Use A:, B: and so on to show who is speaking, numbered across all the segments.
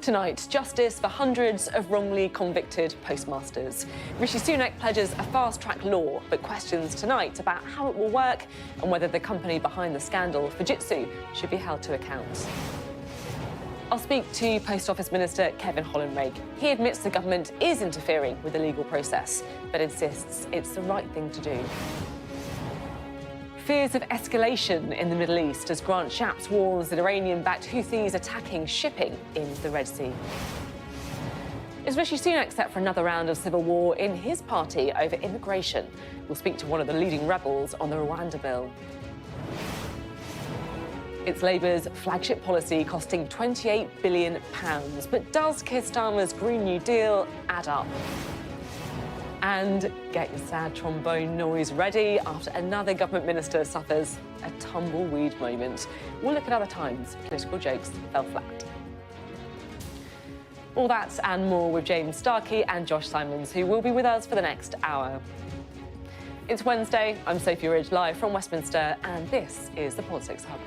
A: Tonight, justice for hundreds of wrongly convicted postmasters. Rishi Sunak pledges a fast-track law, but questions tonight about how it will work and whether the company behind the scandal, Fujitsu, should be held to account. I'll speak to Post Office Minister Kevin Hollinrake. He admits the government is interfering with the legal process, but insists it's the right thing to do. Fears of escalation in the Middle East as Grant Shapps warns that Iranian-backed Houthis attacking shipping in the Red Sea. Is Rishi Sunak set for another round of civil war in his party over immigration? We'll speak to one of the leading rebels on the Rwanda bill. It's Labour's flagship policy costing £28 billion. But does Keir Starmer's Green New Deal add up? And get your sad trombone noise ready after another government minister suffers a tumbleweed moment. We'll look at other times political jokes fell flat. All that and more with James Starkie and Josh Simons, who will be with us for the next hour. It's Wednesday, I'm Sophy Ridge, live from Westminster, and this is the Politics Hub.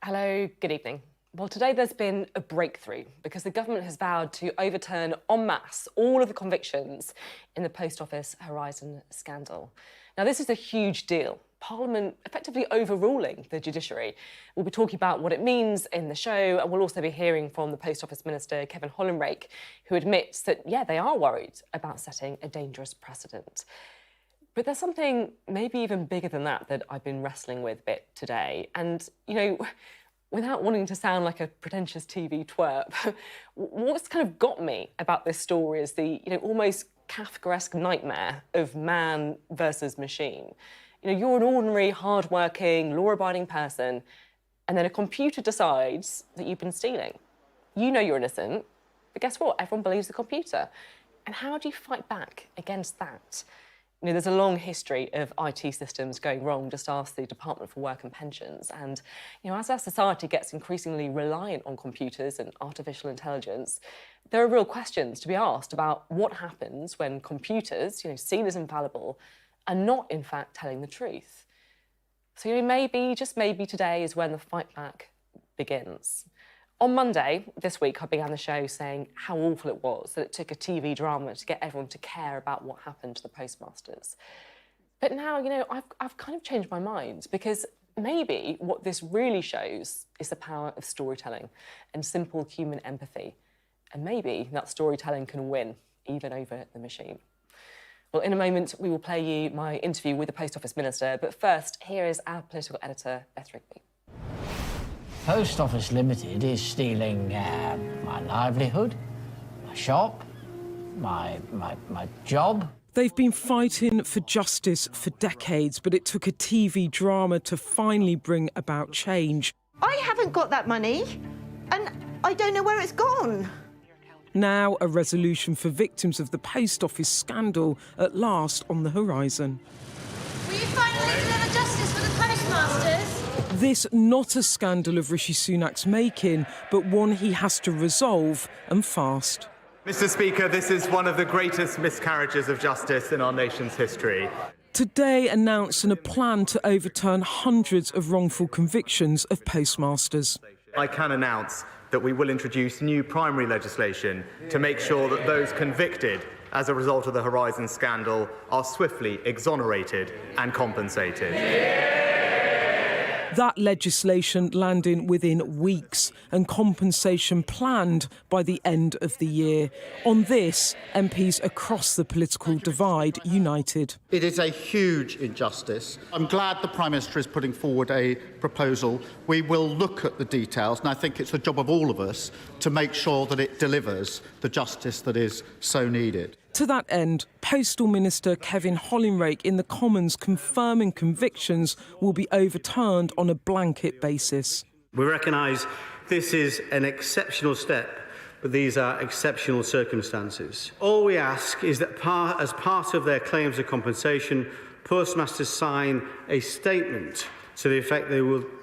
A: Hello, good evening. Well, today there's been a breakthrough because the government has vowed to overturn en masse all of the convictions in the Post Office Horizon scandal. Now, this is a huge deal. Parliament effectively overruling the judiciary. We'll be talking about what it means in the show, and we'll also be hearing from the Post Office Minister, Kevin Hollinrake, who admits that, yeah, they are worried about setting a dangerous precedent. But there's something maybe even bigger than that I've been wrestling with a bit today. And, you know, without wanting to sound like a pretentious TV twerp, what's kind of got me about this story is the, almost Kafkaesque nightmare of man versus machine. You're an ordinary, hard-working, law-abiding person, and then a computer decides that you've been stealing. You know you're innocent, but guess what? Everyone believes the computer. And how do you fight back against that? There's a long history of IT systems going wrong. Just ask the Department for Work and Pensions. And, as our society gets increasingly reliant on computers and artificial intelligence, there are real questions to be asked about what happens when computers, seen as infallible, are not, in fact, telling the truth. So, maybe, just maybe today is when the fight back begins. On Monday this week, I began the show saying how awful it was that it took a TV drama to get everyone to care about what happened to the postmasters. But now, I've kind of changed my mind because maybe what this really shows is the power of storytelling and simple human empathy. And maybe that storytelling can win, even over the machine. Well, in a moment, we will play you my interview with the Post Office Minister. But first, here is our political editor, Beth Rigby.
B: Post Office Limited is stealing my livelihood, my shop, my job.
C: They've been fighting for justice for decades, but it took a TV drama to finally bring about change.
D: I haven't got that money, and I don't know where it's gone.
C: Now, a resolution for victims of the Post Office scandal at last on the horizon.
E: Will you finally deliver justice for the postmasters?
C: This not a scandal of Rishi Sunak's making, but one he has to resolve, and fast.
F: Mr. Speaker, this is one of the greatest miscarriages of justice in our nation's history.
C: Today announcing a plan to overturn hundreds of wrongful convictions of postmasters.
F: I can announce that we will introduce new primary legislation to make sure that those convicted as a result of the Horizon scandal are swiftly exonerated and compensated.
C: That legislation landing within weeks and compensation planned by the end of the year. On this, MPs across the political divide united.
G: It is a huge injustice. I'm glad the Prime Minister is putting forward a proposal. We will look at the details, and I think it's the job of all of us to make sure that it delivers the justice that is so needed.
C: To that end, Postal Minister Kevin Hollinrake in the Commons confirming convictions will be overturned on a blanket basis.
H: We recognise this is an exceptional step, but these are exceptional circumstances. All we ask is that as part of their claims of compensation, postmasters sign a statement to the effect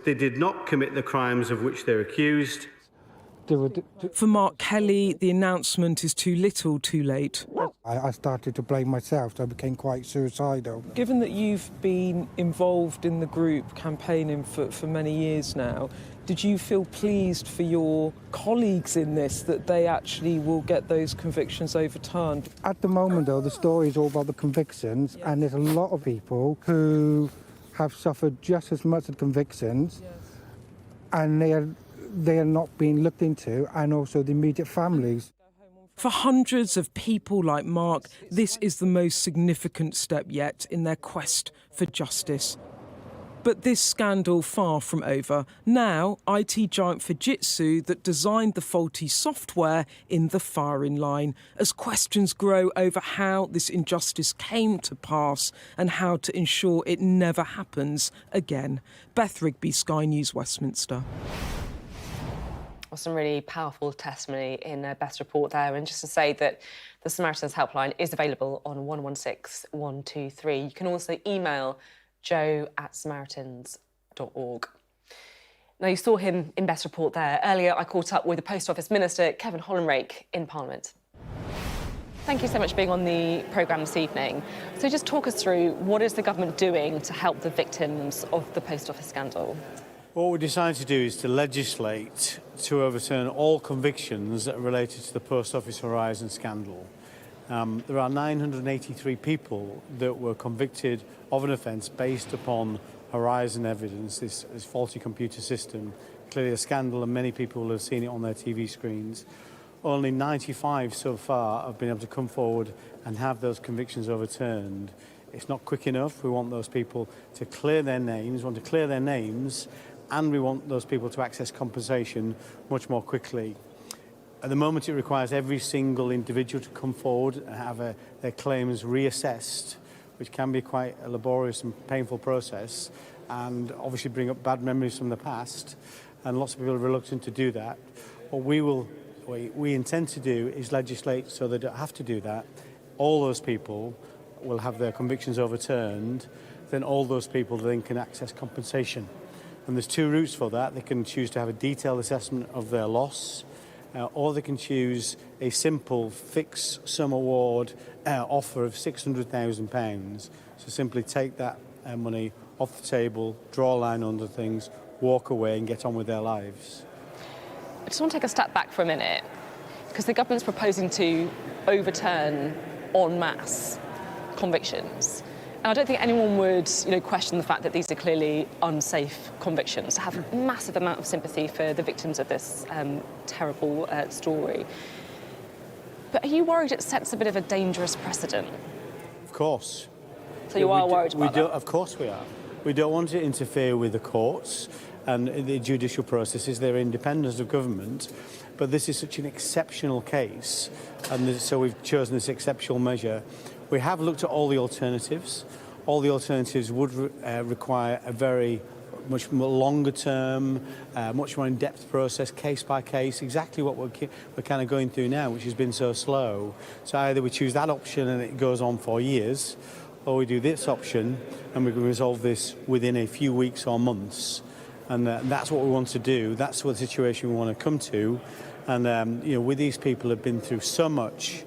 H: they did not commit the crimes of which they're accused.
C: For Mark Kelly, the announcement is too little, too late.
I: I started to blame myself, so I became quite suicidal.
C: Given that you've been involved in the group campaigning for many years now, did you feel pleased for your colleagues in this, that they actually will get those convictions overturned?
I: At the moment, though, the story is all about the convictions, and there's a lot of people who have suffered just as much as convictions, and they are not being looked into, and also the immediate families.
C: For hundreds of people like Mark, this is the most significant step yet in their quest for justice. But this scandal far from over. Now, IT giant Fujitsu that designed the faulty software in the firing line, as questions grow over how this injustice came to pass and how to ensure it never happens again. Beth Rigby, Sky News, Westminster.
A: Well, some really powerful testimony in Beth's report there. And just to say that the Samaritans helpline is available on 116 123. You can also email joe@samaritans.org. Now, you saw him in Beth's report there. Earlier, I caught up with the Post Office Minister, Kevin Hollinrake, in Parliament. Thank you so much for being on the programme this evening. So just talk us through, what is the government doing to help the victims of the Post Office scandal?
H: What we decided to do is to legislate to overturn all convictions that are related to the Post Office Horizon scandal. There are 983 people that were convicted of an offence based upon Horizon evidence, this faulty computer system. Clearly a scandal, and many people will have seen it on their TV screens. Only 95 so far have been able to come forward and have those convictions overturned. It's not quick enough. We want those people to clear their names, and we want those people to access compensation much more quickly. At the moment, it requires every single individual to come forward and have their claims reassessed, which can be quite a laborious and painful process, and obviously bring up bad memories from the past, and lots of people are reluctant to do that. What we intend to do is legislate so they don't have to do that. All those people will have their convictions overturned, then all those people then can access compensation. And there's two routes for that. They can choose to have a detailed assessment of their loss, or they can choose a simple fixed sum award offer of £600,000. So simply take that money off the table, draw a line under things, walk away and get on with their lives.
A: I just want to take a step back for a minute, because the government's proposing to overturn en masse convictions. And I don't think anyone would, question the fact that these are clearly unsafe convictions. I have a massive amount of sympathy for the victims of this terrible story. But are you worried it sets a bit of a dangerous precedent?
H: Of course.
A: So you are worried about that?
H: Of course we are. We don't want to interfere with the courts and the judicial processes. They're independent of government. But this is such an exceptional case, and so we've chosen this exceptional measure. We have looked at all the alternatives. All the alternatives would require a very much more longer term, much more in-depth process, case by case, exactly what we're kind of going through now, which has been so slow. So either we choose that option and it goes on for years, or we do this option and we can resolve this within a few weeks or months. And that's what we want to do. That's what the situation we want to come to. And, with these people who have been through so much,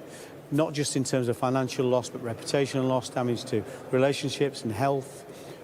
H: not just in terms of financial loss, but reputational loss, damage to relationships and health.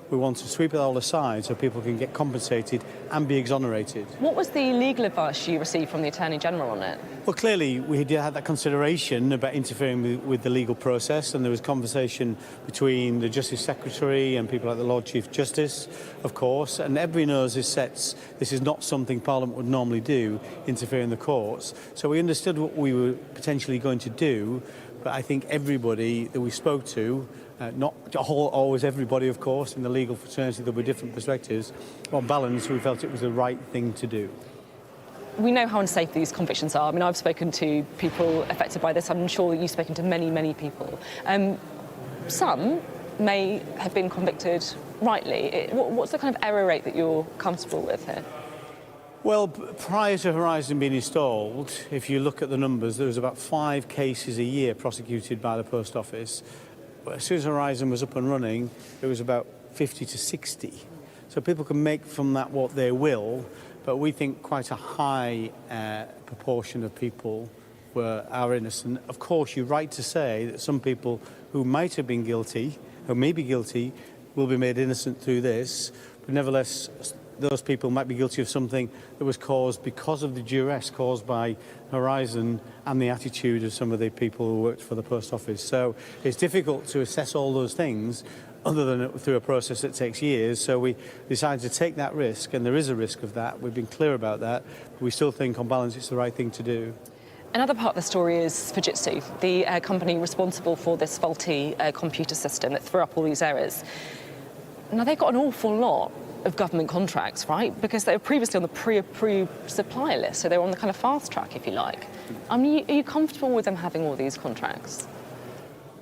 H: We want to sweep it all aside so people can get compensated and be exonerated.
A: What was the legal advice you received from the Attorney General on it?
H: Well, clearly, we did have that consideration about interfering with the legal process, and there was conversation between the Justice Secretary and people like the Lord Chief Justice, of course, and everybody knows this is not something Parliament would normally do, interfere in the courts. So we understood what we were potentially going to do, but I think everybody that we spoke to, not always everybody, of course, in the legal fraternity, there were different perspectives. On balance, we felt it was the right thing to do.
A: We know how unsafe these convictions are. I mean, I've spoken to people affected by this. I'm sure you've spoken to many, many people. Some may have been convicted rightly. What's the kind of error rate that you're comfortable with here?
H: Well, prior to Horizon being installed, if you look at the numbers, there was about 5 cases a year prosecuted by the Post Office. But as soon as Horizon was up and running, it was about 50 to 60. So people can make from that what they will, but we think quite a high proportion of people are innocent. Of course, you're right to say that some people who might have been guilty, who may be guilty, will be made innocent through this, but nevertheless, those people might be guilty of something that was caused because of the duress caused by Horizon and the attitude of some of the people who worked for the post office. So it's difficult to assess all those things other than through a process that takes years. So we decided to take that risk, and there is a risk of that. We've been clear about that, but we still think on balance it's the right thing to do.
A: Another part of the story is Fujitsu, the company responsible for this faulty computer system that threw up all these errors. Now, they've got an awful lot of government contracts, right? Because they were previously on the pre-approved supplier list, so they were on the kind of fast track, if you like. Are you comfortable with them having all these contracts?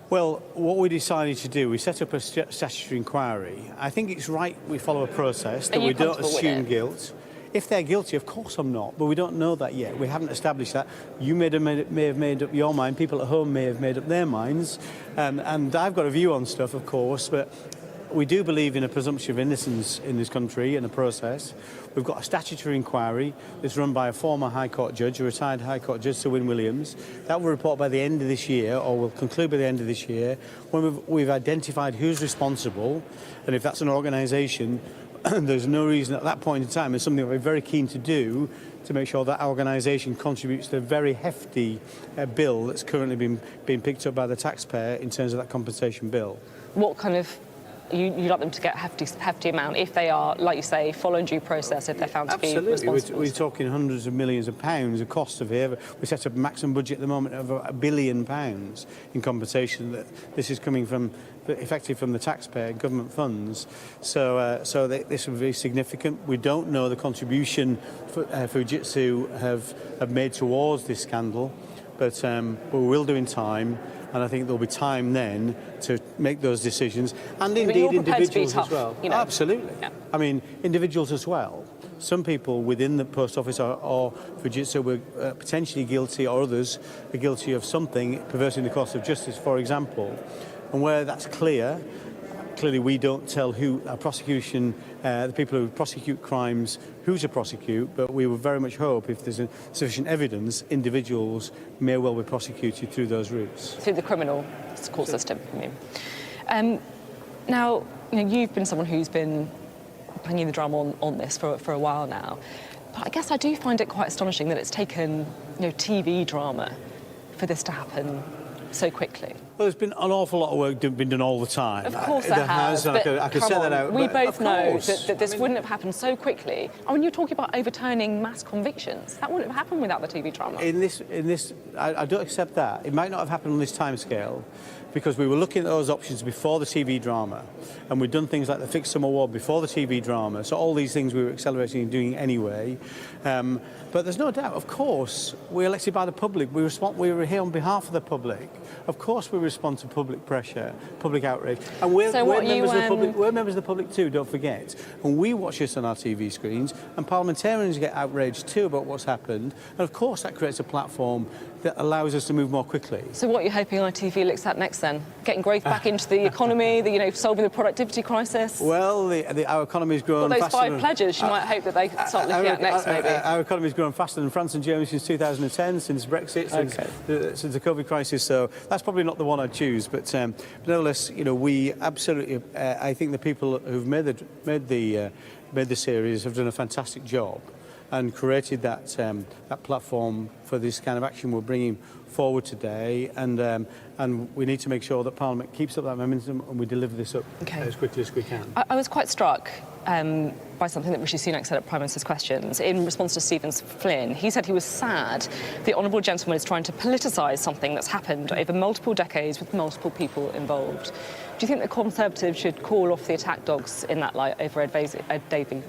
H: Well, what we decided to do, we set up a statutory inquiry. I think it's right we follow a process, that we don't assume guilt. If they're guilty, of course I'm not, but we don't know that yet. We haven't established that. You may have made up your mind, people at home may have made up their minds, and I've got a view on stuff, of course, but we do believe in a presumption of innocence in this country and a process. We've got a statutory inquiry that's run by a former High Court judge, a retired High Court judge, Sir Win Williams. That will report by the end of this year, or will conclude by the end of this year, when we've identified who's responsible, and if that's an organisation, there's no reason at that point in time, it's something that we're very keen to do, to make sure that organisation contributes to a very hefty bill that's currently being picked up by the taxpayer in terms of that compensation bill.
A: What kind of... You'd like them to get a hefty amount if they are, like you say, following due process, if they're found to be responsible?
H: Absolutely. We're talking hundreds of millions of pounds of cost of here. We set up a maximum budget at the moment of £1 billion in compensation. That this is coming from, effectively from the taxpayer, government funds. So this will be significant. We don't know the contribution Fujitsu have made towards this scandal, but we will do in time. And I think there'll be time then to make those decisions, and indeed individuals as well.
A: You know?
H: Absolutely.
A: Yeah.
H: I mean, individuals as well. Some people within the post office or Fujitsu were potentially guilty, or others are guilty of something, perverting the course of justice, for example. And where that's clear, clearly we don't tell who our prosecution, the people who prosecute crimes, who to prosecute, but we would very much hope if there's sufficient evidence, individuals may well be prosecuted through those routes.
A: Through the criminal court system, I mean. Now, you've been someone who's been banging the drum on this for a while now, but I guess I do find it quite astonishing that it's taken, TV drama for this to happen so quickly.
H: Well, there's been an awful lot of work been done all the time.
A: Of course there has,
H: but I could set that out.
A: We both know that this wouldn't have happened so quickly. I mean, you're talking about overturning mass convictions. That wouldn't have happened without the TV drama.
H: In this, I don't accept that. It might not have happened on this timescale, because we were looking at those options before the TV drama, and we'd done things like the Fixed Sum Award before the TV drama, so all these things we were accelerating and doing anyway. But there's no doubt, of course, we're elected by the public. We were here on behalf of the public. Of course we respond to public pressure, public outrage. And we're members of the public too, don't forget. And we watch this on our TV screens, and parliamentarians get outraged too about what's happened. And of course that creates a platform that allows us to move more quickly.
A: So what are you hoping ITV looks at next then? Getting growth back into the economy, solving the productivity crisis?
H: Well, our economy's grown faster.
A: Those 5 pledges you might hope that they start looking at next, maybe.
H: Our economy's grown faster than France and Germany since 2010, since Brexit, since the COVID crisis. So that's probably not the one I'd choose. But nevertheless, we absolutely, I think the people who've made the series have done a fantastic job and created that platform for this kind of action we're bringing forward today, and we need to make sure that Parliament keeps up that momentum and we deliver this up as quickly as we can.
A: I was quite struck by something that Rishi Sunak said at Prime Minister's Questions in response to Stephen Flynn. He said he was sad the honourable gentleman is trying to politicise something that's happened over multiple decades with multiple people involved. Do you think the Conservatives should call off the attack dogs in that light over Ed Davey?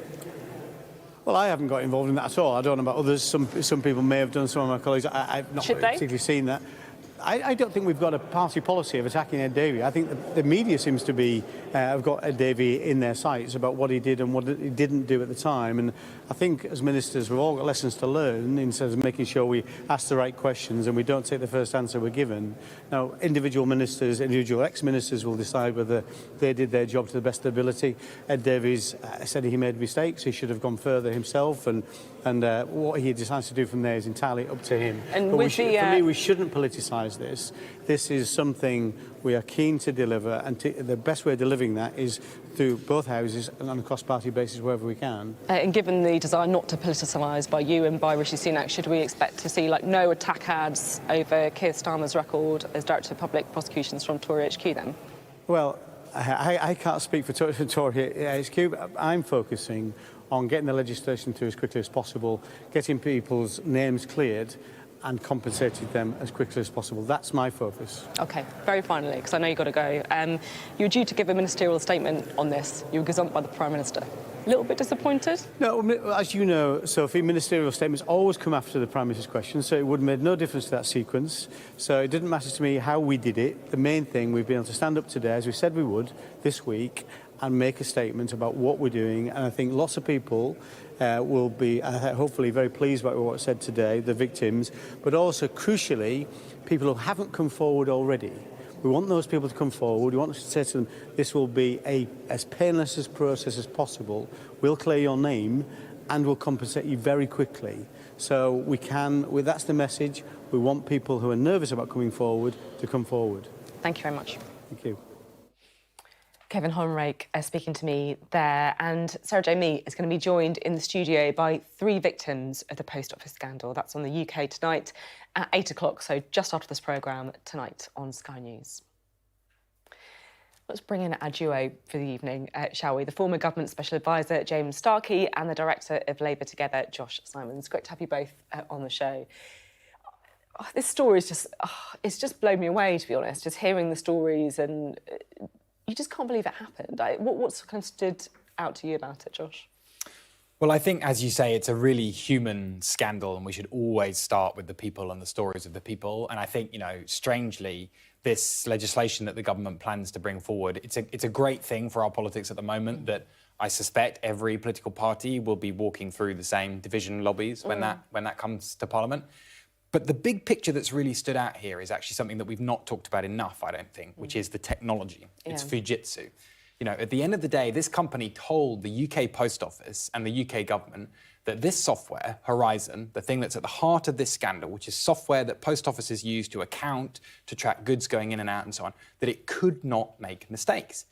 H: Well, I haven't got involved in that at all. I don't know about others. Some people may have done, some of my colleagues. I've not particularly seen that. I don't think we've got a party policy of attacking Ed Davey. I think the media seems to be have got Ed Davey in their sights about what he did and what he didn't do at the time. And I think as ministers, we've all got lessons to learn in terms of making sure we ask the right questions and we don't take the first answer we're given. Now, individual ministers, individual ex-ministers will decide whether they did their job to the best of their ability. Ed Davies said he made mistakes. He should have gone further himself, and what he decides to do from there is entirely up to him.
A: And
H: but for me, we shouldn't politicise this. This is something we are keen to deliver, and the best way of delivering that is through both houses and on a cross-party basis wherever we can.
A: And given the desire not to politicise by you and by Rishi Sunak, should we expect to see no attack ads over Keir Starmer's record as Director of Public Prosecutions from Tory HQ then?
H: Well, I can't speak for Tory HQ. I'm focusing on getting the legislation through as quickly as possible, getting people's names cleared and compensated them as quickly as possible. That's my focus.
A: OK, very finally, because I know you've got to go. You were due to give a ministerial statement on this. You were gazumped by the Prime Minister. A little bit disappointed?
H: No, as you know, Sophie, ministerial statements always come after the Prime Minister's question, so it would have made no difference to that sequence. So it didn't matter to me how we did it. The main thing, we've been able to stand up today, as we said we would, this week, and make a statement about what we're doing. And I think lots of people will be hopefully very pleased about what was said today, the victims, but also, crucially, people who haven't come forward already. We want those people to come forward. We want to say to them, this will be as painless a process as possible. We'll clear your name and we'll compensate you very quickly. So that's the message. We want people who are nervous about coming forward to come forward.
A: Thank you very much.
H: Thank you.
A: Kevin Hollinrake speaking to me there, and Sarah J. Mee is going to be joined in the studio by 3 victims of the post office scandal. That's on the UK Tonight at 8 o'clock, so just after this programme tonight on Sky News. Let's bring in our duo for the evening, shall we? The former government special advisor, James Starkie, and the director of Labour Together, Josh Simons. Great to have you both on the show. This story is it's just blown me away, to be honest, just hearing the stories, and you just can't believe it happened. What's kind of stood out to you about it, Josh?
J: Well, I think, as you say, it's a really human scandal, and we should always start with the people and the stories of the people. And I think, strangely, this legislation that the government plans to bring forward, it's a great thing for our politics at the moment, that I suspect every political party will be walking through the same division lobbies when that comes to Parliament. But the big picture that's really stood out here is actually something that we've not talked about enough, I don't think, which is the technology. Yeah. It's Fujitsu. At the end of the day, this company told the UK Post Office and the UK government that this software, Horizon, the thing that's at the heart of this scandal, which is software that post offices use to account, to track goods going in and out and so on, that it could not make mistakes.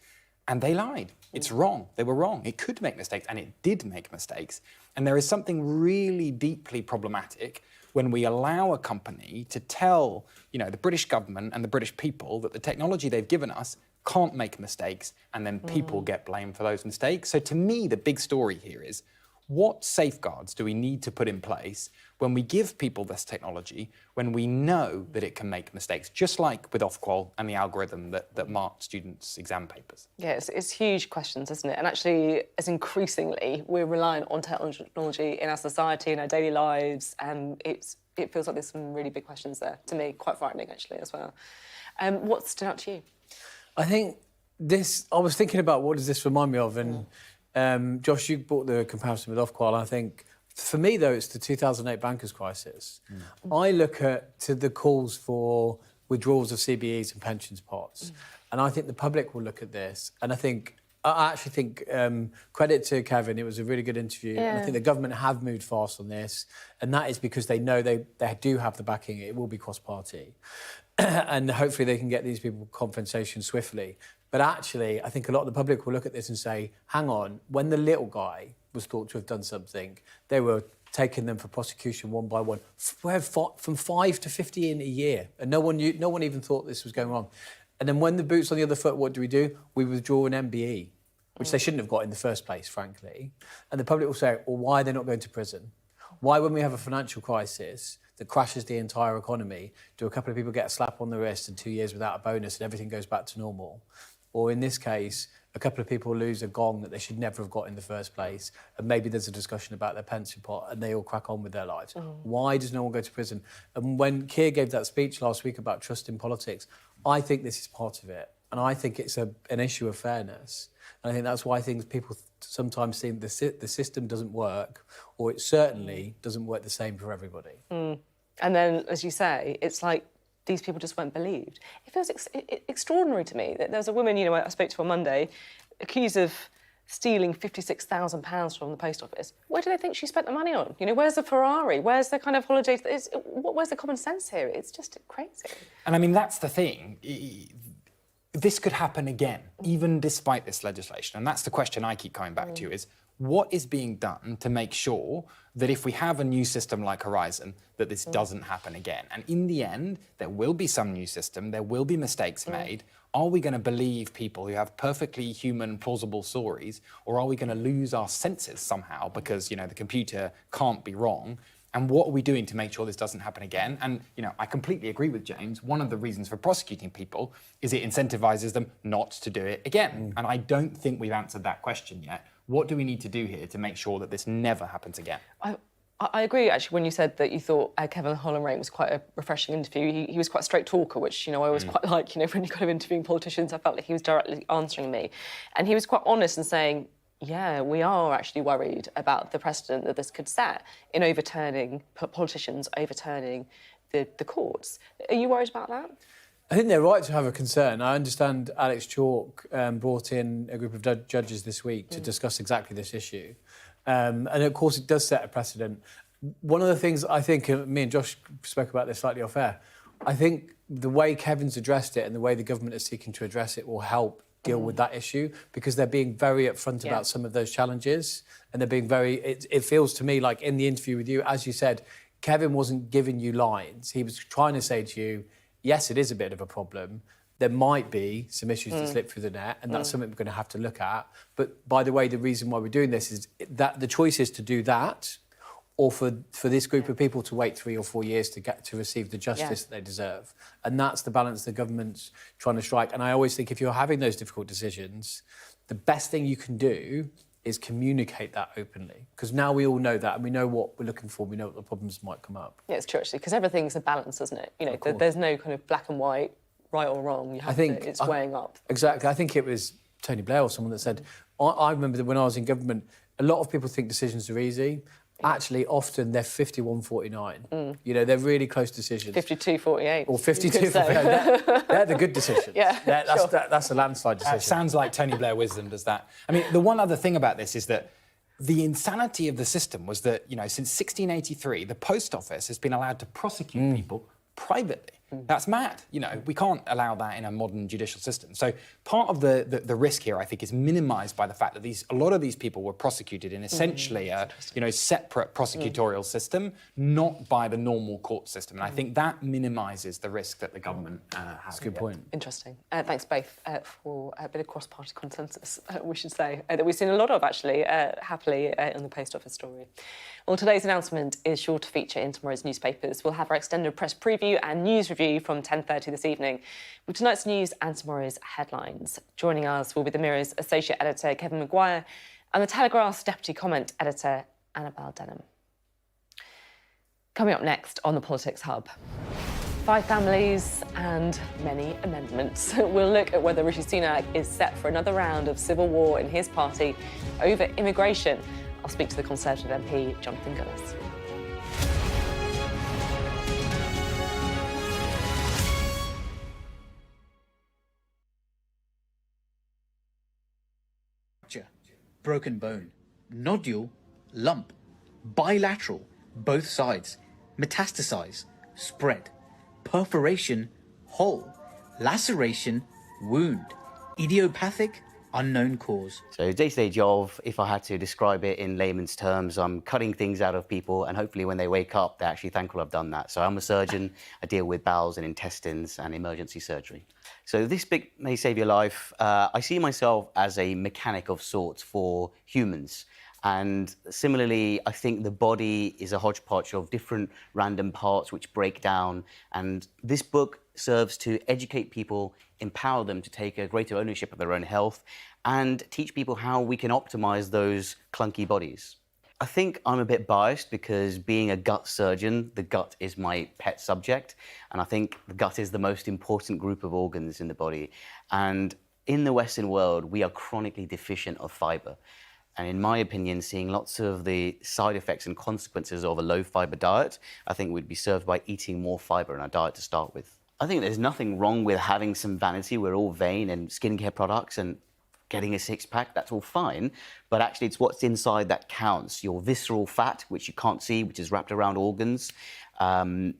J: And they lied. It's wrong. They were wrong. It could make mistakes, and it did make mistakes. And there is something really deeply problematic when we allow a company to tell, the British government and the British people that the technology they've given us can't make mistakes, and then people get blamed for those mistakes. So to me, the big story here is, what safeguards do we need to put in place when we give people this technology, when we know that it can make mistakes, just like with Ofqual and the algorithm that marked students' exam papers? Yeah,
A: it's huge questions, isn't it? And actually, as increasingly we're reliant on technology in our society, in our daily lives, it feels like there's some really big questions there, to me, quite frightening, actually, as well. What stood out to you?
K: I think I was thinking about what does this remind me of, and Josh, you brought the comparison with Ofqual. I think, for me, though, it's the 2008 bankers' crisis. I look to the calls for withdrawals of CBEs and pensions pots, and I think the public will look at this, and I actually think credit to Kevin, it was a really good interview. Yeah. And I think the government have moved fast on this, and that is because they know they do have the backing. It will be cross-party. And hopefully they can get these people compensation swiftly. But actually, I think a lot of the public will look at this and say, hang on, when the little guy was thought to have done something, they were taking them for prosecution one by one, from 5 to 50 in a year. And no one even thought this was going wrong. And then when the boot's on the other foot, what do? We withdraw an MBE, which they shouldn't have got in the first place, frankly. And the public will say, well, why are they not going to prison? Why, when we have a financial crisis that crashes the entire economy, do a couple of people get a slap on the wrist and 2 years without a bonus and everything goes back to normal? Or in this case, a couple of people lose a gong that they should never have got in the first place, and maybe there's a discussion about their pension pot, and they all crack on with their lives. Why does no one go to prison? And when Keir gave that speech last week about trust in politics, I think this is part of it, and I think it's an issue of fairness. And I think that's why people sometimes think the system doesn't work, or it certainly doesn't work the same for everybody.
A: And then, as you say, it's like these people just weren't believed. It feels extraordinary to me that there was a woman, I spoke to on Monday, accused of stealing £56,000 from the post office. Where do they think she spent the money on? Where's the Ferrari? Where's the kind of holidays? Where's the common sense here? It's just crazy.
J: And I mean, that's the thing. This could happen again, even despite this legislation. And that's the question I keep coming back to is, what is being done to make sure that if we have a new system like Horizon, that this doesn't happen again? And in the end, there will be some new system, there will be mistakes made. Are we going to believe people who have perfectly human, plausible stories, or are we going to lose our senses somehow because, the computer can't be wrong? And what are we doing to make sure this doesn't happen again? And, I completely agree with James. One of the reasons for prosecuting people is it incentivizes them not to do it again. And I don't think we've answered that question yet. What do we need to do here to make sure that this never happens again?
A: I agree, actually, when you said that you thought Kevin Hollinrake was quite a refreshing interview. He was quite a straight talker, which, I always quite like, when you're kind of interviewing politicians, I felt like he was directly answering me. And he was quite honest in saying, yeah, we are actually worried about the precedent that this could set in overturning, politicians overturning the courts. Are you worried about that?
K: I think they're right to have a concern. I understand Alex Chalk brought in a group of judges this week to discuss exactly this issue. And of course, it does set a precedent. One of the things I think, me and Josh spoke about this slightly off air, I think the way Kevin's addressed it and the way the government is seeking to address it will help deal with that issue, because they're being very upfront about some of those challenges, and they're being very, it feels to me like in the interview with you, as you said, Kevin wasn't giving you lines. He was trying to say to you, yes, it is a bit of a problem. There might be some issues that slip through the net, and that's something we're going to have to look at. But by the way, the reason why we're doing this is that the choice is to do that, or for this group of people to wait 3 or 4 years to receive the justice that they deserve. And that's the balance the government's trying to strike. And I always think if you're having those difficult decisions, the best thing you can do is communicate that openly. Because now we all know that, and we know what we're looking for, we know what the problems might come up.
A: Yeah, it's true, actually, because everything's a balance, isn't it? There's no kind of black and white, right or wrong. You have it's weighing up. Exactly.
K: I think it was Tony Blair or someone that said, I remember that when I was in government, a lot of people think decisions are easy. Actually, often they're 51-49. They're really close decisions.
A: 52-48.
K: Or 52-48. They're the good decisions. That's a landslide decision.
J: Sounds like Tony Blair wisdom, does that? I mean, the one other thing about this is that the insanity of the system was that, since 1683, the post office has been allowed to prosecute people privately. That's mad. We can't allow that in a modern judicial system. So part of the risk here, I think, is minimised by the fact that a lot of these people were prosecuted in essentially a separate prosecutorial system, not by the normal court system. And I think that minimises the risk that the government has.
K: That's a good point.
A: Interesting. Thanks both for a bit of cross-party consensus, we should say, that we've seen a lot of, actually, happily, in the post office story. Well, today's announcement is sure to feature in tomorrow's newspapers. We'll have our extended press preview and news review from 10:30 this evening with tonight's news and tomorrow's headlines. Joining us will be the Mirror's associate editor, Kevin Maguire, and the Telegraph's deputy comment editor, Annabelle Denham. Coming up next on the Politics Hub, 5 families and many amendments. We'll look at whether Rishi Sunak is set for another round of civil war in his party over immigration. I'll speak to the Conservative MP Jonathan Gullis.
L: Broken bone, nodule, lump, bilateral, both sides, metastasize, spread, perforation, hole, laceration, wound, idiopathic, unknown cause.
M: So day-to-day job, if I had to describe it in layman's terms, I'm cutting things out of people, and hopefully when they wake up, they're actually thankful I've done that. So I'm a surgeon. I deal with bowels and intestines and emergency surgery. So this bit may save your life. I see myself as a mechanic of sorts for humans. And similarly, I think the body is a hodgepodge of different random parts which break down. And this book serves to educate people, empower them to take a greater ownership of their own health, and teach people how we can optimize those clunky bodies. I think I'm a bit biased because being a gut surgeon, the gut is my pet subject, and I think the gut is the most important group of organs in the body. And in the Western world, we are chronically deficient of fiber. And in my opinion, seeing lots of the side effects and consequences of a low-fiber diet, I think we'd be served by eating more fiber in our diet to start with. I think there's nothing wrong with having some vanity. We're all vain, and skincare products and getting a six-pack, that's all fine. But actually, it's what's inside that counts. Your visceral fat, which you can't see, which is wrapped around organs, gut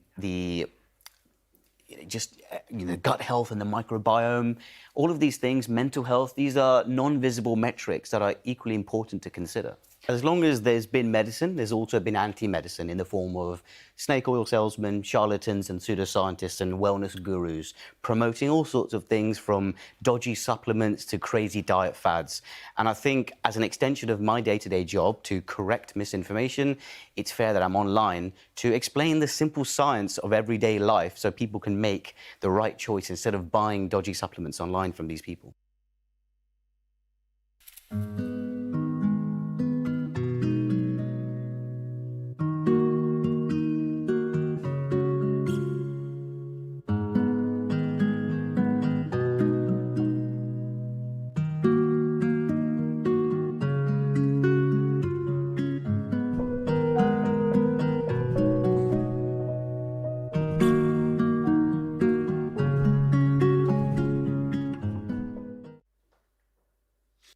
M: health and the microbiome, all of these things, mental health, these are non-visible metrics that are equally important to consider. As long as there's been medicine, there's also been anti-medicine in the form of snake oil salesmen, charlatans and pseudoscientists and wellness gurus promoting all sorts of things from dodgy supplements to crazy diet fads. And I think as an extension of my day-to-day job to correct misinformation, it's fair that I'm online to explain the simple science of everyday life so people can make the right choice instead of buying dodgy supplements online from these people.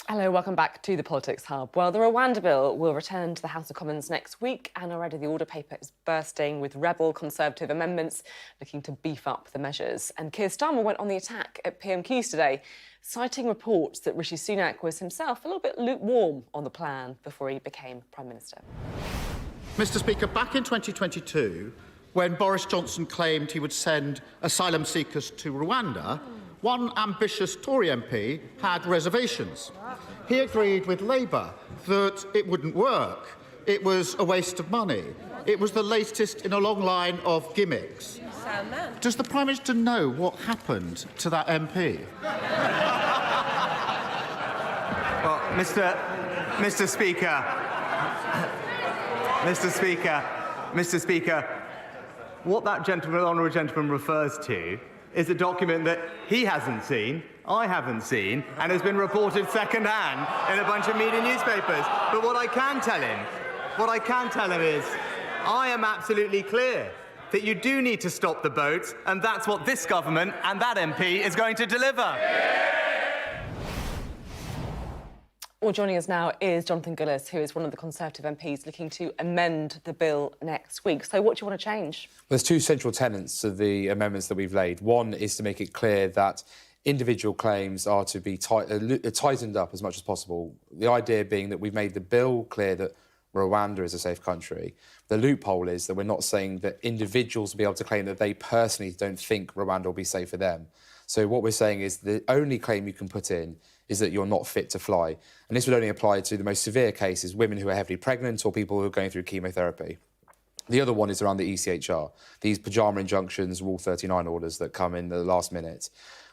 A: Hello, welcome back to the Politics Hub. Well, the Rwanda bill will return to the House of Commons next week, and already the order paper is bursting with rebel Conservative amendments looking to beef up the measures. And Keir Starmer went on the attack at PMQs today, citing reports that Rishi Sunak was himself a little bit lukewarm on the plan before he became Prime Minister.
G: Mr. Speaker, back in 2022, when Boris Johnson claimed he would send asylum seekers to Rwanda, one ambitious Tory MP had reservations. He agreed with Labour that it wouldn't work. It was a waste of money. It was the latest in a long line of gimmicks. Does the Prime Minister know what happened to that MP?
F: Well, Mr. Speaker, what that honourable gentleman refers to is a document that he hasn't seen, I haven't seen, and has been reported second-hand in a bunch of media newspapers. But what I can tell him is, I am absolutely clear that you do need to stop the boats, and that's what this government and that MP is going to deliver.
A: Well, joining us now is Jonathan Gullis, who is one of the Conservative MPs looking to amend the bill next week. So what do you want to change?
N: There's two central tenets of the amendments that we've laid. One is to make it clear that individual claims are to be tightened up as much as possible. The idea being that we've made the bill clear that Rwanda is a safe country. The loophole is that we're not saying that individuals will be able to claim that they personally don't think Rwanda will be safe for them. So what we're saying is the only claim you can put in is that you're not fit to fly. And this would only apply to the most severe cases, women who are heavily pregnant or people who are going through chemotherapy. The other one is around the ECHR, these pyjama injunctions, Rule 39 orders that come in the last minute.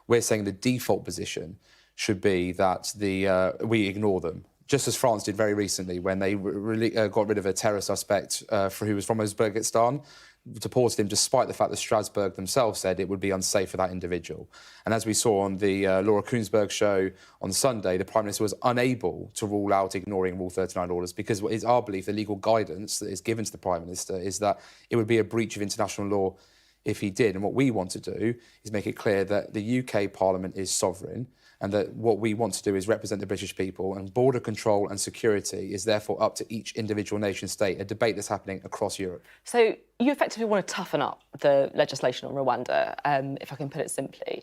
N: We're saying the default position should be that we ignore them, just as France did very recently when they got rid of a terror suspect who was from Uzbekistan, deported him despite the fact that Strasbourg themselves said it would be unsafe for that individual. And as we saw on the Laura Kuenssberg show on Sunday, the Prime Minister was unable to rule out ignoring Rule 39 orders because it is our belief the legal guidance that is given to the Prime Minister is that it would be a breach of international law if he did. And what we want to do is make it clear that the UK Parliament is sovereign and that what we want to do is represent the British people, and border control and security is therefore up to each individual nation state, a debate that's happening across Europe.
A: So you effectively want to toughen up the legislation on Rwanda, if I can put it simply.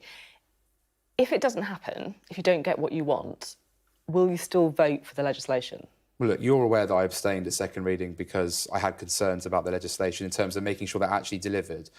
A: If it doesn't happen, if you don't get what you want, will you still vote for the legislation?
N: Well, look, you're aware that I abstained at second reading because I had concerns about the legislation in terms of making sure that it actually delivered.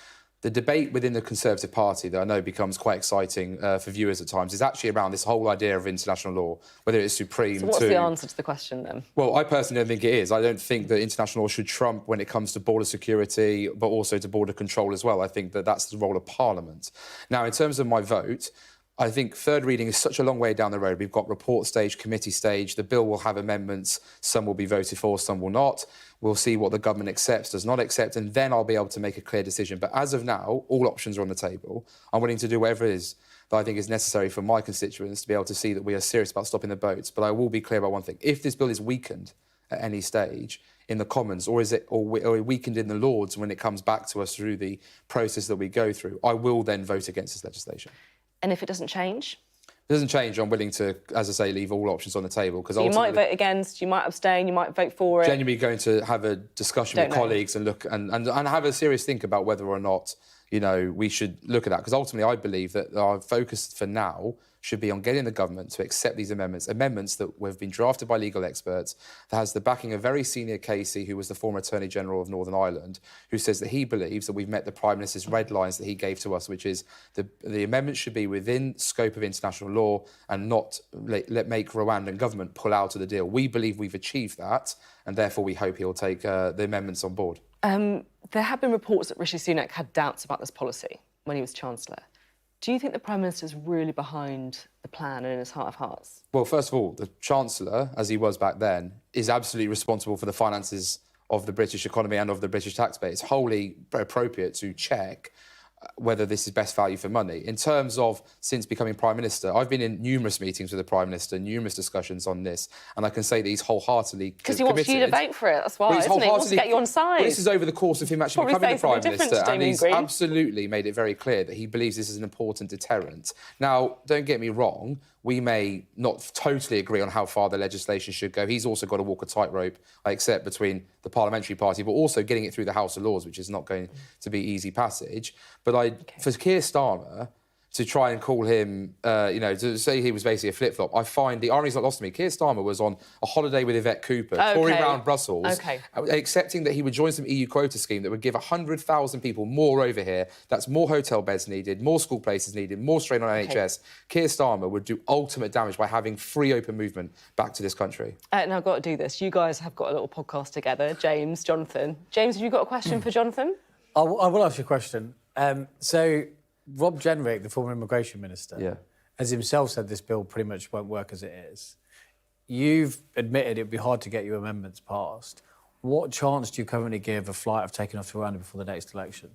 N: The debate within the Conservative Party that I know becomes quite exciting for viewers at times is actually around this whole idea of international law, whether it's supreme
A: So what's the answer to the question then?
N: Well, I personally don't think it is. I don't think that international law should trump when it comes to border security, but also to border control as well. I think that that's the role of Parliament. Now, in terms of my vote, I think third reading is such a long way down the road. We've got report stage, committee stage. The bill will have amendments. Some will be voted for, some will not. We'll see what the government accepts, does not accept, and then I'll be able to make a clear decision. But as of now, all options are on the table. I'm willing to do whatever it is that I think is necessary for my constituents to be able to see that we are serious about stopping the boats. But I will be clear about one thing. If this bill is weakened at any stage in the Commons, or weakened in the Lords when it comes back to us through the process that we go through, I will then vote against this legislation.
A: And if it doesn't change?
N: If it doesn't change, I'm willing to, as I say, leave all options on the table. Because
A: So you might vote against, you might abstain, you might vote for it.
N: Genuinely going to have a discussion with colleagues and look and have a serious think about whether or not, you know, we should look at that. Because ultimately, I believe that our focus for now should be on getting the government to accept these amendments that have been drafted by legal experts, that has the backing of very senior Casey, who was the former Attorney General of Northern Ireland, who says that he believes that we've met the Prime Minister's red lines that he gave to us, which is the amendments should be within scope of international law and not make Rwandan government pull out of the deal. We believe we've achieved that, and therefore we hope he'll take the amendments on board.
A: There have been reports that Rishi Sunak had doubts about this policy when he was Chancellor. Do you think the Prime Minister is really behind the plan and in his heart of hearts?
N: Well, first of all, the Chancellor, as he was back then, is absolutely responsible for the finances of the British economy and of the British taxpayer. It's wholly appropriate to check whether this is best value for money. In terms of since becoming Prime Minister, I've been in numerous meetings with the Prime Minister, numerous discussions on this, and I can say that he's wholeheartedly committed.
A: Because he wants you to vote for it, that's why, isn't he? He wants to get you on side.
N: Well, this is over the course of him actually becoming the Prime Minister, and he's
A: Green.
N: absolutely made it very clear that he believes this is an important deterrent. Now, don't get me wrong, we may not totally agree on how far the legislation should go. He's also got to walk a tightrope, I accept, between the parliamentary party, but also getting it through the House of Lords, which is not going to be easy passage. But for Keir Starmer to try and call him, to say he was basically a flip-flop, I find the irony's not lost to me. Keir Starmer was on a holiday with Yvette Cooper, touring around Brussels, accepting that he would join some EU quota scheme that would give 100,000 people more over here. That's more hotel beds needed, more school places needed, more strain on NHS. Keir Starmer would do ultimate damage by having free open movement back to this country.
A: Now, I've got to do this. You guys have got a little podcast together, James, Jonathan. James, have you got a question for Jonathan?
K: I will ask you a question. So Rob Jenrick, the former immigration minister, has himself said this bill pretty much won't work as it is. You've admitted it'd be hard to get your amendments passed. What chance do you currently give a flight of taking off to Rwanda before the next election?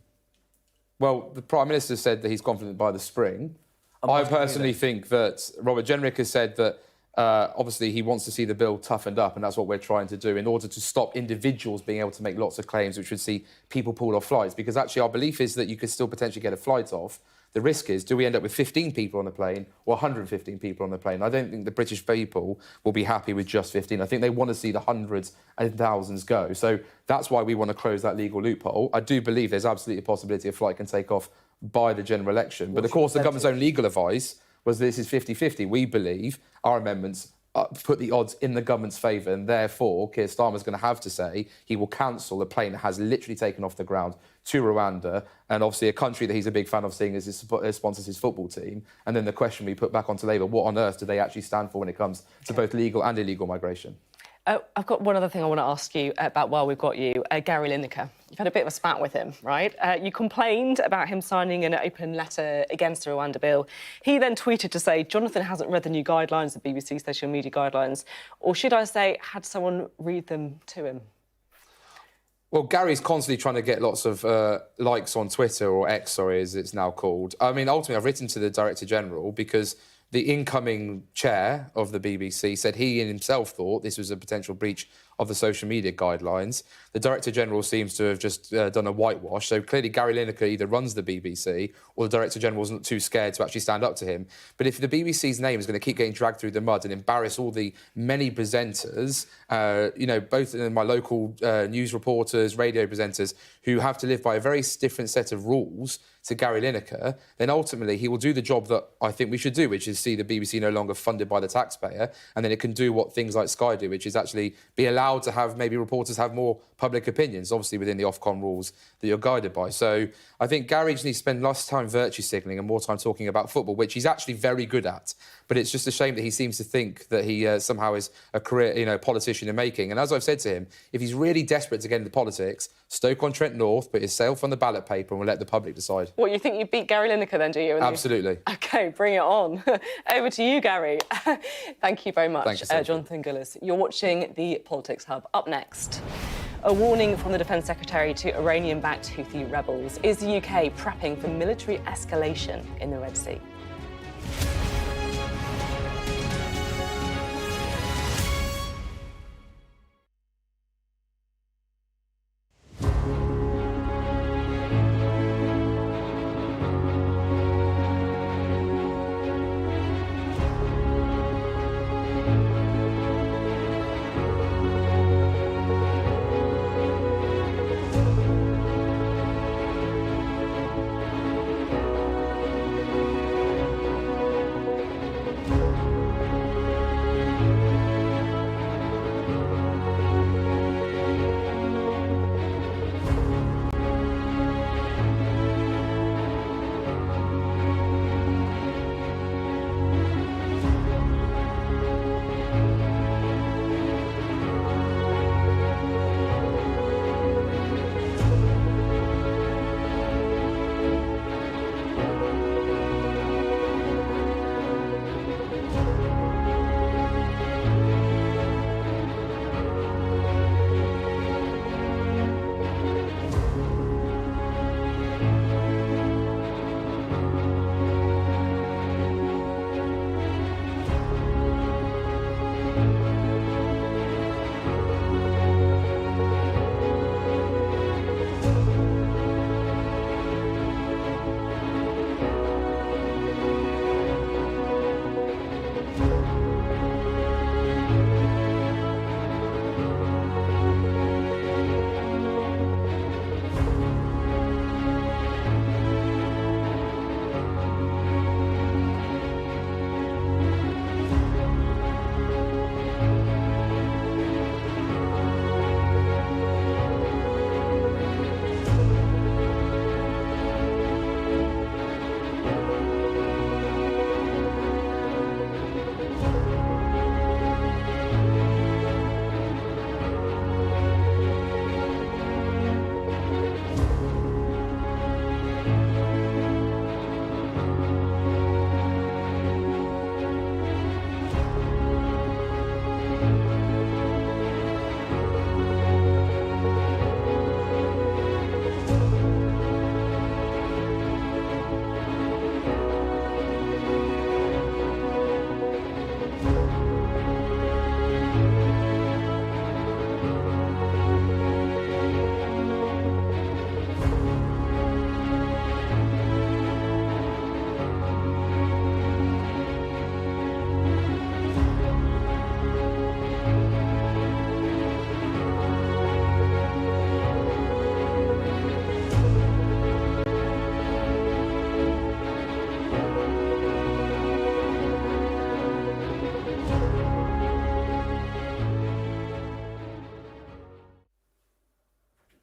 N: Well, the Prime Minister said that he's confident by the spring. I personally think that Robert Jenrick has said that obviously he wants to see the bill toughened up, and that's what we're trying to do in order to stop individuals being able to make lots of claims which would see people pulled off flights. Because actually our belief is that you could still potentially get a flight off. The risk is, do we end up with 15 people on the plane or 115 people on the plane? I don't think the British people will be happy with just 15. I think they want to see the hundreds and thousands go. So that's why we want to close that legal loophole. I do believe there's absolutely a possibility a flight can take off by the general election. But of course, the government's own legal advice was this is 50-50. We believe our amendments put the odds in the government's favour, and therefore Keir Starmer's going to have to say he will cancel the plane that has literally taken off the ground to Rwanda, and obviously a country that he's a big fan of seeing as it sponsors his football team. And then the question we put back onto Labour, what on earth do they actually stand for when it comes to both legal and illegal migration?
A: I've got one other thing I want to ask you about while we've got you. Gary Lineker, you've had a bit of a spat with him, right? You complained about him signing an open letter against the Rwanda bill. He then tweeted to say, Jonathan hasn't read the new guidelines, the BBC social media guidelines, or should I say, had someone read them to him?
N: Well, Gary's constantly trying to get lots of likes on Twitter, or X, sorry, as it's now called. I mean, ultimately, I've written to the Director General because the incoming chair of the BBC said he in himself thought this was a potential breach of the social media guidelines. The Director General seems to have just done a whitewash. So clearly Gary Lineker either runs the BBC or the Director General wasn't too scared to actually stand up to him. But if the BBC's name is going to keep getting dragged through the mud and embarrass all the many presenters, both in my local news reporters, radio presenters, who have to live by a very different set of rules to Gary Lineker, then ultimately he will do the job that I think we should do, which is see the BBC no longer funded by the taxpayer, and then it can do what things like Sky do, which is actually be allowed allowed to have maybe reporters have more public opinions, obviously within the Ofcom rules that you're guided by. So I think Gary needs to spend less time virtue signalling and more time talking about football, which he's actually very good at. But it's just a shame that he seems to think that he somehow is a career, politician in making. And as I've said to him, if he's really desperate to get into politics, Stoke-on-Trent North, put himself on the ballot paper and we'll let the public decide.
A: What, you think you beat Gary Lineker then, do you?
N: Absolutely.
A: OK, bring it on. Over to you, Gary. Thank you very much,
N: Thank you, Sophie.
A: Jonathan Gullis. You're watching the Politics Hub. Up next, a warning from the Defence Secretary to Iranian-backed Houthi rebels. Is the UK prepping for military escalation in the Red Sea?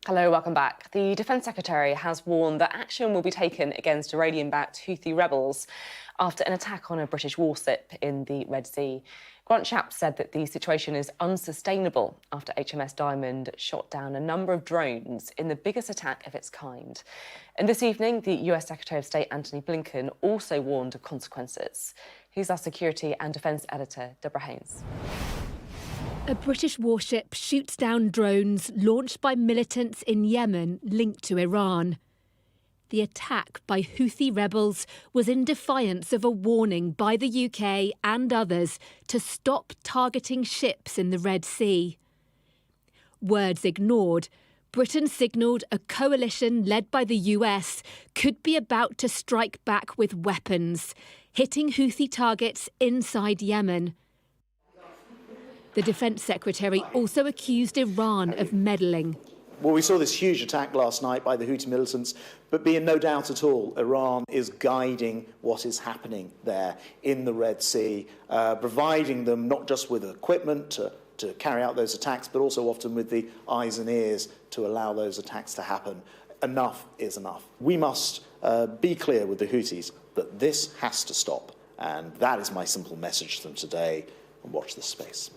A: Hello, welcome back. The Defence Secretary has warned that action will be taken against Iranian-backed Houthi rebels after an attack on a British warship in the Red Sea. Grant Shapps said that the situation is unsustainable after HMS Diamond shot down a number of drones in the biggest attack of its kind. And this evening, the US Secretary of State Antony Blinken also warned of consequences. Here's our security and defence editor, Deborah Haynes.
O: A British warship shoots down drones launched by militants in Yemen linked to Iran. The attack by Houthi rebels was in defiance of a warning by the UK and others to stop targeting ships in the Red Sea. Words ignored, Britain signalled a coalition led by the US could be about to strike back with weapons, hitting Houthi targets inside Yemen. The Defence Secretary also accused Iran of meddling.
P: Well, we saw this huge attack last night by the Houthi militants, but be in no doubt at all, Iran is guiding what is happening there in the Red Sea, providing them not just with equipment to to carry out those attacks, but also often with the eyes and ears to allow those attacks to happen. Enough is enough. We must be clear with the Houthis that this has to stop. And that is my simple message to them today. And watch this space.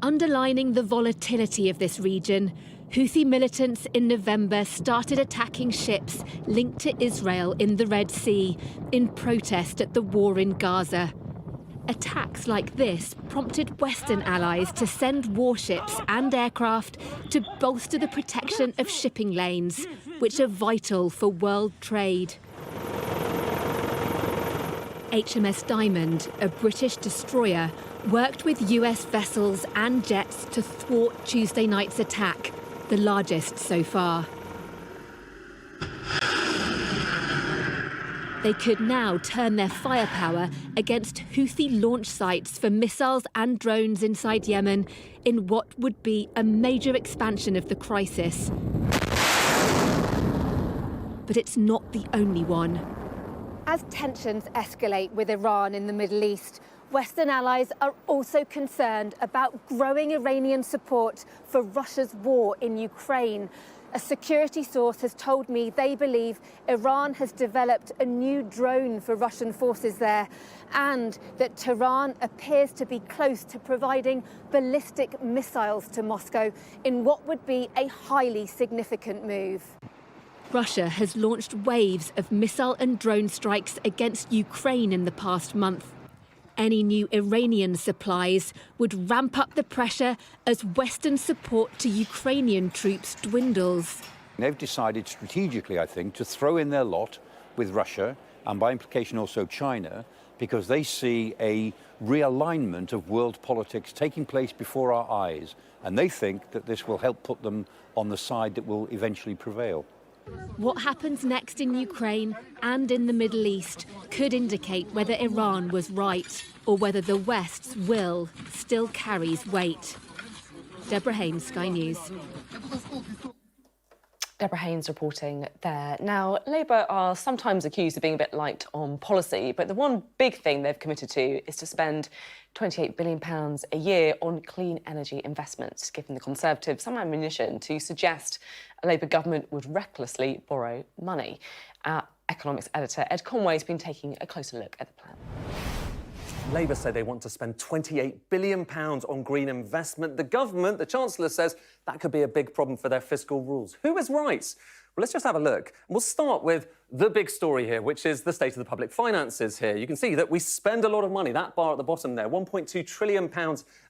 O: Underlining the volatility of this region, Houthi militants in November started attacking ships linked to Israel in the Red Sea in protest at the war in Gaza. Attacks like this prompted Western allies to send warships and aircraft to bolster the protection of shipping lanes, which are vital for world trade. HMS Diamond, a British destroyer, worked with US vessels and jets to thwart Tuesday night's attack, the largest so far. They could now turn their firepower against Houthi launch sites for missiles and drones inside Yemen in what would be a major expansion of the crisis. But it's not the only one.
Q: As tensions escalate with Iran in the Middle East, Western allies are also concerned about growing Iranian support for Russia's war in Ukraine. A security source has told me they believe Iran has developed a new drone for Russian forces there, and that Tehran appears to be close to providing ballistic missiles to Moscow in what would be a highly significant move.
O: Russia has launched waves of missile and drone strikes against Ukraine in the past month. Any new Iranian supplies would ramp up the pressure as Western support to Ukrainian troops dwindles.
R: They've decided strategically, I think, to throw in their lot with Russia and by implication also China, because they see a realignment of world politics taking place before our eyes. And they think that this will help put them on the side that will eventually prevail.
O: What happens next in Ukraine and in the Middle East could indicate whether Iran was right or whether the West's will still carries weight. Deborah Haynes, Sky News.
A: Deborah Haynes reporting there. Now, Labour are sometimes accused of being a bit light on policy, but the one big thing they've committed to is to spend £28 billion a year on clean energy investments, giving the Conservatives some ammunition to suggest a Labour government would recklessly borrow money. Our economics editor Ed Conway has been taking a closer look at the plan.
S: Labour say they want to spend £28 billion on green investment. The government, the Chancellor, says that could be a big problem for their fiscal rules. Who is right? Well, let's just have a look. We'll start with the big story here, which is the state of the public finances here. You can see that we spend a lot of money, that bar at the bottom there, £1.2 trillion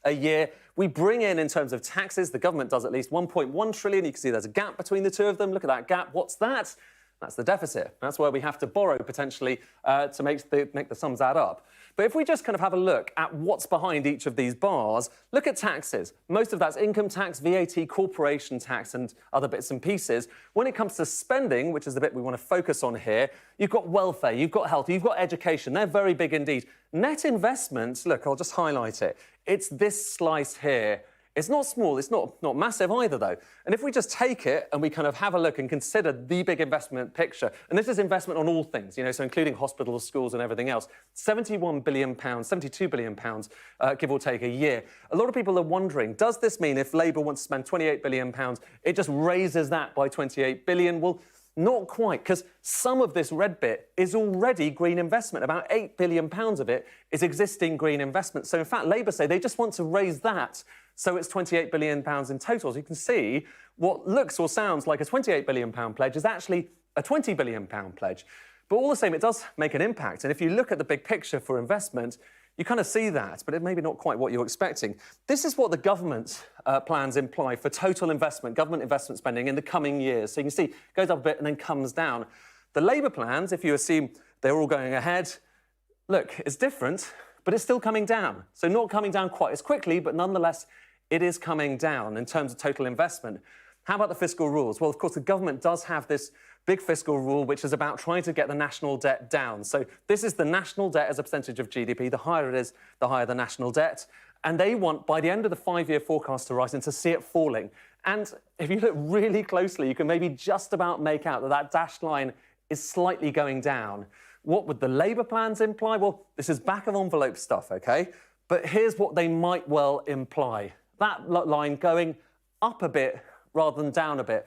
S: a year. We bring in terms of taxes, the government does at least £1.1 trillion. You can see there's a gap between the two of them. Look at that gap. What's that? That's the deficit. That's where we have to borrow potentially to make the sums add up. But if we just kind of have a look at what's behind each of these bars, look at taxes. Most of that's income tax, VAT, corporation tax and other bits and pieces. When it comes to spending, which is the bit we want to focus on here, you've got welfare, you've got health, you've got education. They're very big indeed. Net investments, look, I'll just highlight it. It's this slice here. It's not small, it's not massive either, though. And if we just take it and we kind of have a look and consider the big investment picture, and this is investment on all things, so including hospitals, schools and everything else, £71 billion, £72 billion, give or take, a year. A lot of people are wondering, does this mean if Labour wants to spend £28 billion, it just raises that by £28 billion? Well, not quite, because some of this red bit is already green investment. About £8 billion of it is existing green investment. So, in fact, Labour say they just want to raise that so it's £28 billion in total. So you can see what looks or sounds like a £28 billion pledge is actually a £20 billion pledge. But all the same, it does make an impact. And if you look at the big picture for investment, you kind of see that, but it may be not quite what you're expecting. This is what the government plans imply for total investment, government investment spending in the coming years. So you can see it goes up a bit and then comes down. The Labour plans, if you assume they're all going ahead, look, it's different, but it's still coming down. So not coming down quite as quickly, but nonetheless, it is coming down in terms of total investment. How about the fiscal rules? Well, of course, the government does have this big fiscal rule, which is about trying to get the national debt down. So this is the national debt as a percentage of GDP. The higher it is, the higher the national debt. And they want, by the end of the 5-year forecast horizon, to see it falling. And if you look really closely, you can maybe just about make out that that dashed line is slightly going down. What would the Labour plans imply? Well, this is back-of-envelope stuff, OK? But here's what they might well imply. That line going up a bit rather than down a bit.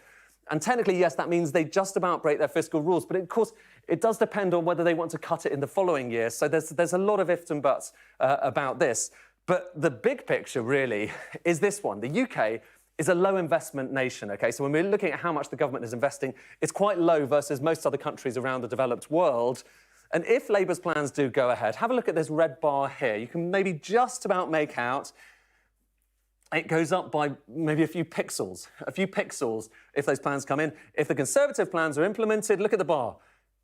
S: And technically, yes, that means they just about break their fiscal rules. But of course, it does depend on whether they want to cut it in the following year. So there's a lot of ifs and buts about this. But the big picture, really, is this one. The UK is a low investment nation, OK? So when we're looking at how much the government is investing, it's quite low versus most other countries around the developed world. And if Labour's plans do go ahead, have a look at this red bar here. You can maybe just about make out it goes up by maybe a few pixels if those plans come in. If the Conservative plans are implemented, look at the bar.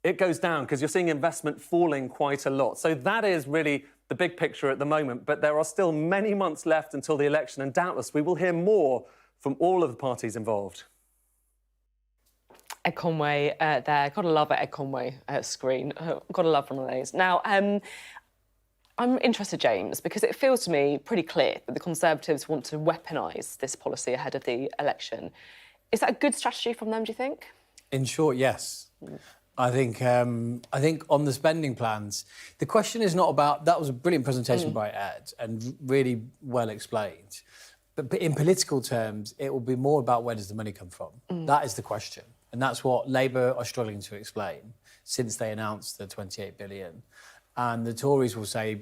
S: It goes down because you're seeing investment falling quite a lot. So that is really the big picture at the moment. But there are still many months left until the election, and doubtless we will hear more from all of the parties involved.
A: Ed Conway there. Gotta love it, Ed Conway screen. Gotta love one of those. Now, I'm interested, James, because it feels to me pretty clear that the Conservatives want to weaponise this policy ahead of the election. Is that a good strategy from them, do you think?
K: In short, yes. I think on the spending plans, the question is not about... That was a brilliant presentation by Ed and really well explained. But in political terms, it will be more about where does the money come from. That is the question. And that's what Labour are struggling to explain since they announced the 28 billion. And the Tories will say,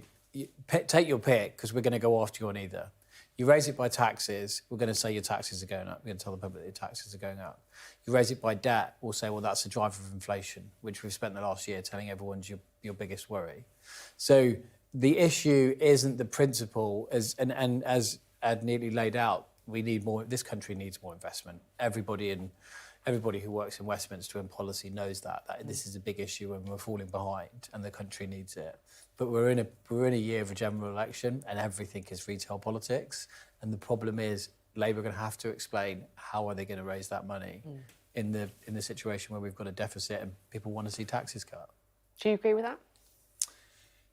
K: take your pick, because we're going to go after you on either. You raise it by taxes, we're going to say your taxes are going up. We're going to tell the public that your taxes are going up. You raise it by debt, we'll say, well, that's a driver of inflation, which we've spent the last year telling everyone's your biggest worry. So the issue isn't the principle, and as Ed neatly laid out, we need more. This country needs more investment. Everybody who works in Westminster and policy knows that this is a big issue and we're falling behind and the country needs it. But we're in a year of a general election and everything is retail politics. And the problem is Labour are going to have to explain how are they going to raise that money in the situation where we've got a deficit and people want to see taxes cut.
A: Do you agree with that?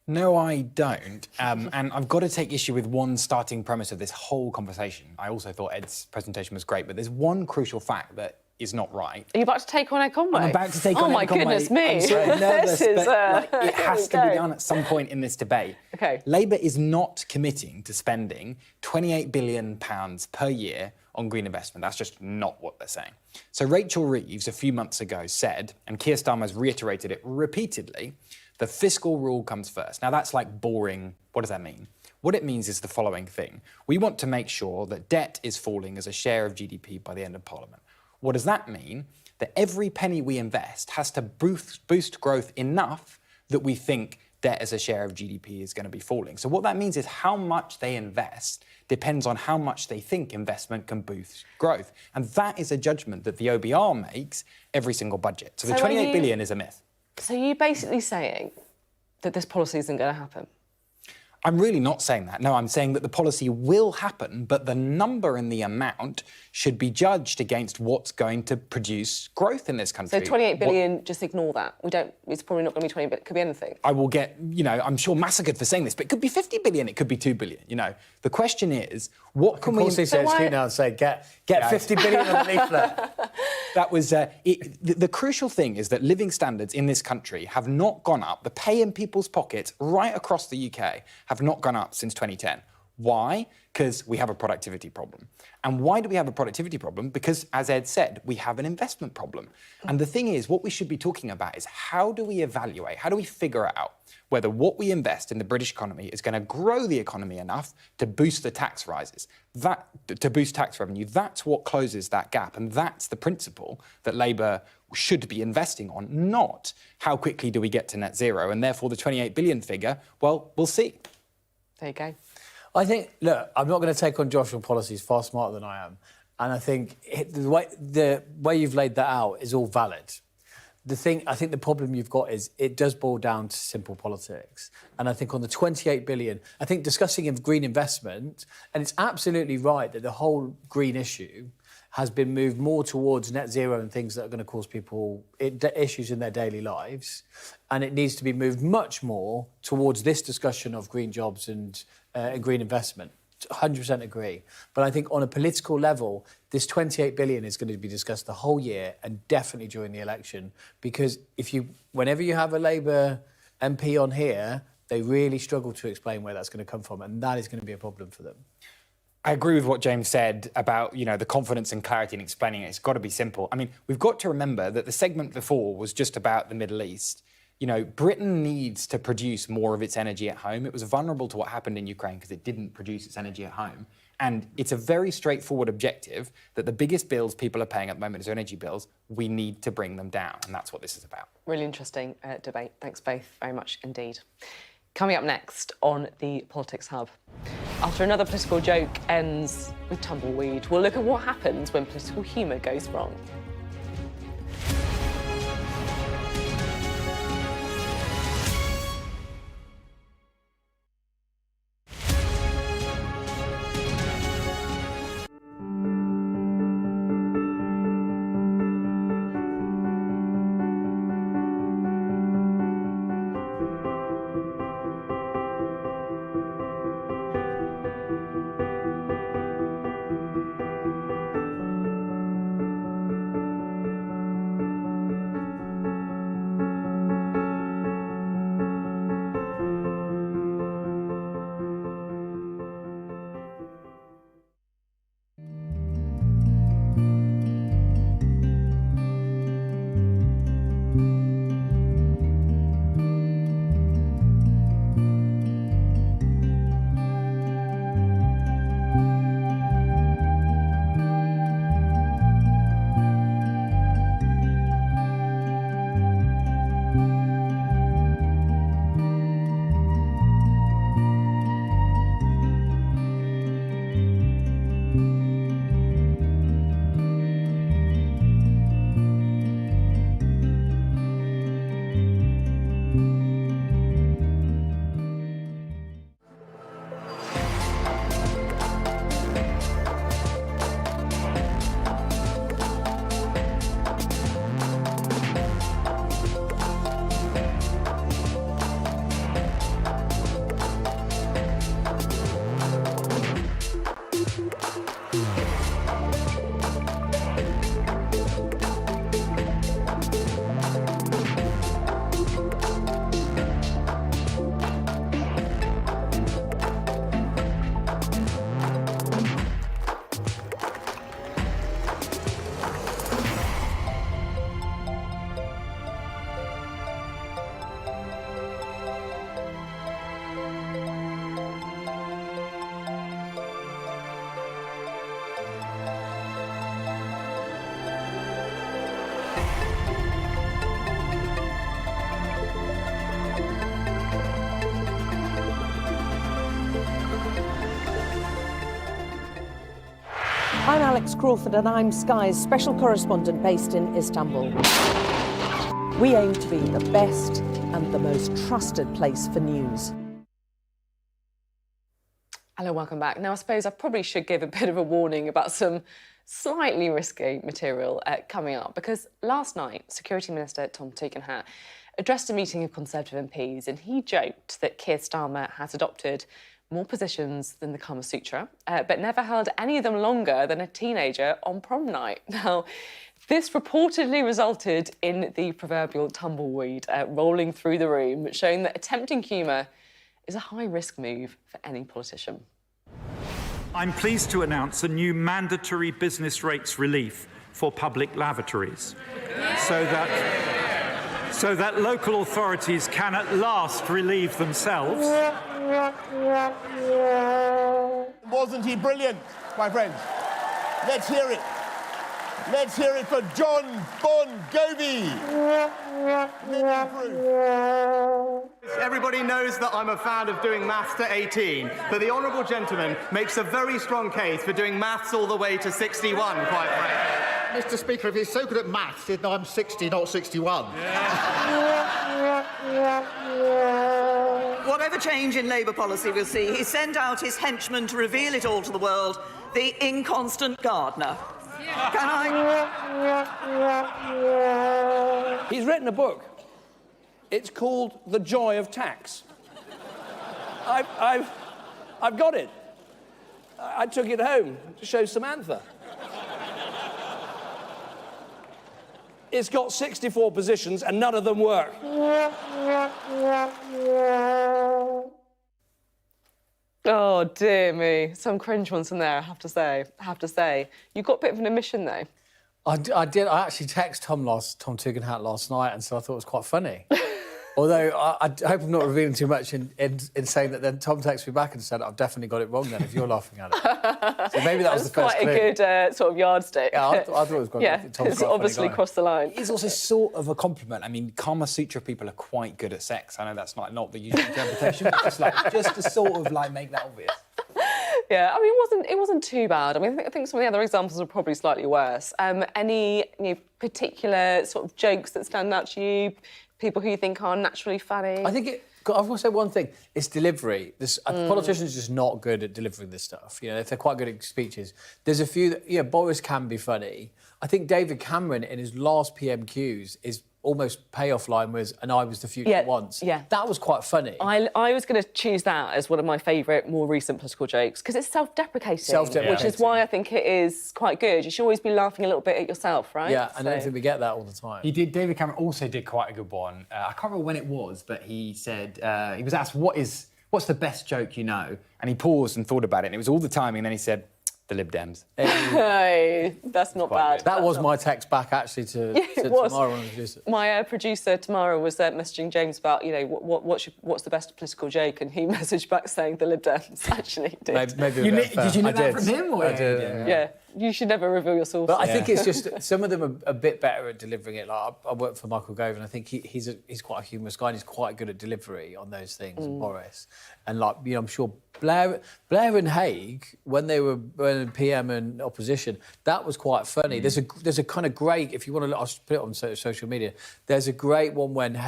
J: No, I don't. And I've got to take issue with one starting premise of this whole conversation. I also thought Ed's presentation was great, but there's one crucial fact that is not right.
A: Are you about to take on Ed Conway?
J: I'm about to take on Ed Conway.
A: Oh, my goodness me.
J: I'm sort of nervous, but it
A: here
J: has to be done at some point in this debate.
A: OK.
J: Labour is not committing to spending £28 billion per year on green investment. That's just not what they're saying. So Rachel Reeves, a few months ago, said, and Keir Starmer's reiterated it repeatedly, the fiscal rule comes first. Now, that's like boring. What does that mean? What it means is the following thing. We want to make sure that debt is falling as a share of GDP by the end of Parliament. What does that mean? That every penny we invest has to boost growth enough that we think debt as a share of GDP is going to be falling. So what that means is how much they invest depends on how much they think investment can boost growth. And that is a judgment that the OBR makes every single budget. So the 28 billion is a myth.
A: So you're basically saying that this policy isn't going to happen?
J: I'm really not saying that. No, I'm saying that the policy will happen, but the number and the amount should be judged against what's going to produce growth in this country.
A: So 28 billion, just ignore that. It's probably not going to be 20 billion. It could be anything.
J: I will get, I'm sure massacred for saying this, but it could be 50 billion, it could be 2 billion, The question is, what can we...
K: Of course he says cute now and say, get 50 billion on the leaflet.
J: That was... the crucial thing is that living standards in this country have not gone up. The pay in people's pockets right across the UK have not gone up since 2010. Why? Because we have a productivity problem. And why do we have a productivity problem? Because, as Ed said, we have an investment problem. And the thing is, what we should be talking about is how do we evaluate, how do we figure out whether what we invest in the British economy is going to grow the economy enough to boost the tax rises, to boost tax revenue. That's what closes that gap. And that's the principle that Labour should be investing on, not how quickly do we get to net zero. And therefore, the 28 billion figure, well, we'll see.
A: There you go.
K: I think, look, I'm not going to take on Josh on policies far smarter than I am. And I think the way you've laid that out is all valid. I think the problem you've got is it does boil down to simple politics. And I think on the 28 billion, I think discussing green investment, and it's absolutely right that the whole green issue has been moved more towards net zero and things that are going to cause people issues in their daily lives. And it needs to be moved much more towards this discussion of green jobs and green investment. 100% agree. But I think on a political level, this 28 billion is going to be discussed the whole year and definitely during the election. Because whenever you have a Labour MP on here They really struggle to explain where that's going to come from, and that is going to be a problem for them.
J: I agree with what James said about, the confidence and clarity in explaining it. It's got to be simple. I mean, we've got to remember that the segment before was just about the Middle East. Britain needs to produce more of its energy at home. It was vulnerable to what happened in Ukraine because it didn't produce its energy at home. And it's a very straightforward objective that the biggest bills people are paying at the moment is energy bills. We need to bring them down, and that's what this is about.
A: Really interesting debate. Thanks both very much indeed. Coming up next on the Politics Hub. After another political joke ends with tumbleweed, we'll look at what happens when political humour goes wrong.
T: I'm Alex Crawford and I'm Sky's special correspondent based in Istanbul. We aim to be the best and the most trusted place for news.
A: Hello, welcome back. Now, I suppose I probably should give a bit of a warning about some slightly risky material coming up, because last night, Security Minister Tom Tugendhat addressed a meeting of Conservative MPs and he joked that Keir Starmer has adopted more positions than the Kama Sutra, but never held any of them longer than a teenager on prom night. Now, this reportedly resulted in the proverbial tumbleweed rolling through the room, showing that attempting humour is a high-risk move for any politician.
U: I'm pleased to announce a new mandatory business rates relief for public lavatories, so that local authorities can at last relieve themselves.
V: Wasn't he brilliant, my friends? Let's hear it. Let's hear it for John Bon Jovi.
F: Everybody knows that I'm a fan of doing maths to 18, but the honourable gentleman makes a very strong case for doing maths all the way to 61, quite frankly.
G: Mr. Speaker, if he's so good at maths, he'd know I'm 60, not 61.
W: Whatever change in Labour policy we'll see, he sent out his henchmen to reveal it all to the world, the inconstant gardener. Can I?
X: He's written a book. It's called The Joy of Tax. I've got it. I took it home to show Samantha. It's got 64 positions and none of them work.
A: Oh, dear me. Some cringe ones in there, I have to say. You got a bit of an omission, though.
K: I did. I actually texted Tom Tugendhat last night, and so I thought it was quite funny. Although I hope I'm not revealing too much in saying that then Tom texted me back and said, I've definitely got it wrong then, if you're laughing at it. So maybe that was the first
A: quite a good sort of yardstick.
K: Yeah, I thought it was quite
A: yeah,
K: good. Tom's
A: it's
K: quite a funny
A: obviously
K: guy.
A: crossed the line.
J: It's also sort of a compliment. I mean, Kama Sutra people are quite good at sex. I know that's not the usual interpretation, but just to sort of like make that obvious.
A: Yeah, I mean, it wasn't too bad. I mean, I think some of the other examples are probably slightly worse. Any particular sort of jokes that stand out to you? People who you think are naturally funny?
K: I think I want to say one thing. It's delivery. Politicians are just not good at delivering this stuff. You know, if they're quite good at speeches. There's a few that, Boris can be funny. I think David Cameron in his last PMQs is almost payoff line was, and I was the future once.
A: Yeah.
K: That was quite funny.
A: I was going to choose that as one of my favourite, more recent political jokes, because it's self-deprecating, which is why I think it is quite good. You should always be laughing a little bit at yourself, right?
K: Yeah, and I don't think we get that all the time.
J: David Cameron also did quite a good one. I can't remember when it was, but he said, he was asked, what's the best joke you know? And he paused and thought about it, and it was all the timing, and then he said, the Lib Dems.
A: Hey, that's not bad.
K: That was my text back, actually, to Tamara on the producer.
A: My producer, Tamara, was messaging James about, what's the best political joke, and he messaged back saying the Lib Dems, actually did.
K: Maybe
J: did you know that from him? Or
K: I did,
A: yeah. You should never reveal your sources.
K: But I think it's just some of them are a bit better at delivering it. Like I work for Michael Gove, and I think he's quite a humorous guy, and he's quite good at delivery on those things. And Boris, and I'm sure Blair and Haig, when they were PM and opposition, that was quite funny. There's a kind of great, if you want to, I'll put it on social media. There's a great one when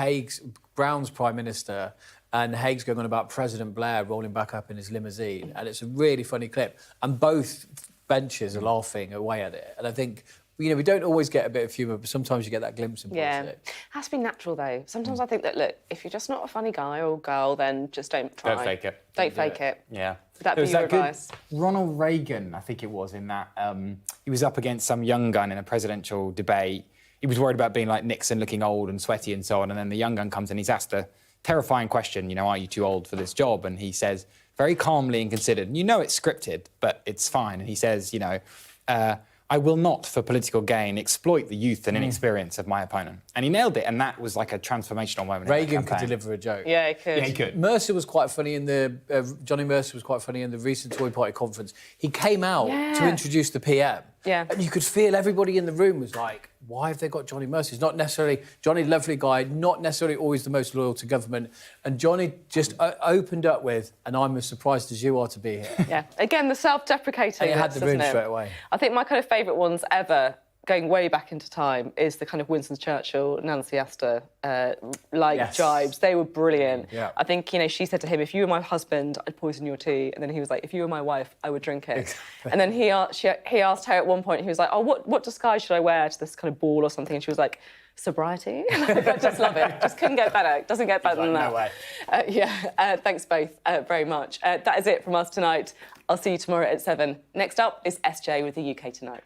K: Brown's Prime Minister. And Haig's going on about President Blair rolling back up in his limousine, and it's a really funny clip. And both benches are laughing away at it. And I think, we don't always get a bit of humour, but sometimes you get that glimpse in politics.
A: Yeah, has to be natural though. Sometimes I think that, look, if you're just not a funny guy or girl, then just don't try.
J: Don't fake it.
A: Don't fake it.
J: Yeah.
A: Would that be your advice?
J: Ronald Reagan, I think it was, in that he was up against some young gun in a presidential debate. He was worried about being like Nixon, looking old and sweaty and so on. And then the young gun comes and he's asked a terrifying question, are you too old for this job? And he says, very calmly and considered, it's scripted, but it's fine. And he says, I will not, for political gain, exploit the youth and inexperience of my opponent. And he nailed it, and that was like a transformational moment.
K: Reagan could deliver a joke.
A: Yeah, he could.
J: Yeah, he could.
K: Mercer was quite funny Johnny Mercer was quite funny in the recent Tory Party conference. He came out to introduce the PM.
A: Yeah.
K: And you could feel everybody in the room was like, why have they got Johnny Mercer? He's not necessarily, Johnny, lovely guy, not necessarily always the most loyal to government. And Johnny just opened up with, and I'm as surprised as you are to be here.
A: Yeah, again, the self-deprecating.
K: And it had the room straight away.
A: I think my kind of favourite ones ever, going way back into time, is the kind of Winston Churchill, Nancy Astor jibes. They were brilliant.
K: Yeah.
A: I think, she said to him, if you were my husband, I'd poison your tea. And then he was like, if you were my wife, I would drink it.
K: Exactly.
A: And then he asked her at one point, he was like, oh, what disguise should I wear to this kind of ball or something? And she was like, sobriety. I just love it. Just couldn't get better. Doesn't get better than that.
J: No way.
A: Thanks both very much. That is it from us tonight. I'll see you tomorrow at 7. Next up is SJ with the UK Tonight.